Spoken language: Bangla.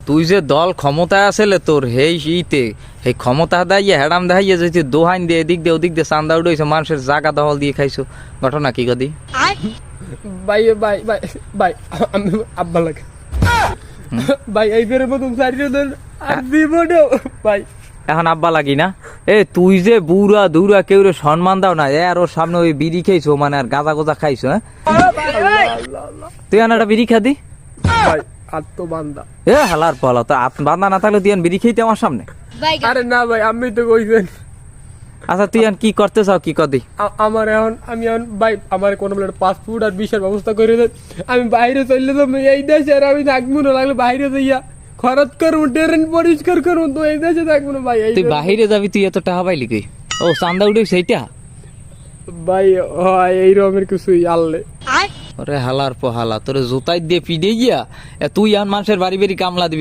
তুই যে দল ক্ষমতায় আসলে তোর হেই ইতে এই ক্ষমতা দাইয়ে হেডাম দাইয়ে যদি দোহাইন দিয়ে এদিক দিয়ে ওদিক দিয়ে চান্দা উঠেছে মানুষের জাগা দখল দিয়ে খাইছো ঘটনা কি গদি ভাই ভাই ভাই ভাই আমি আব্বা লাগে ভাই এইবারের মতন সারিয়ে দেন আর দিব না ভাই। এখন আব্বা লাগি না এ তুই যে বুড়া দুরা কেউ রে সম্মান দাও না এ আর ওর সামনে ওই বিড়ি খাইছো মানে আর গাঁজা গোজা খাইছো হ্যাঁ তুই আনাটা বিড়ি খাদি ভাই আত্মবান্ধা এ হালার পালা তো বান্ধা না থাকলে তুই বিড়ি খাইতে আমার সামনে আরে না ভাই আমি তো কইছেন। আচ্ছা তুই কি করতে চাও কি কদি আমার এখন আমি এখন ভাই আমার কোনো বলে পাসপোর্ট আর ভিসার ব্যবস্থা করে দেন আমি বাইরে চললে তো এই দেশে আর আমি থাকবো না লাগলে বাইরে যাইয়া খরচ করবো ট্রেন পরিষ্কার করবো তো এই দেশে থাকবো না ভাই। তুই বাহিরে যাবি তুই এত টাকা পাইলি কই ও চান্দা উঠে সেইটা ভাই হয় এইরকমের কিছুই আনলে ওরে হালার পোহালা তোরে জুতাই দিয়ে পিড়ে গিয়া তুই আর মানুষের বাড়ি বাড়ি কামলা দিবি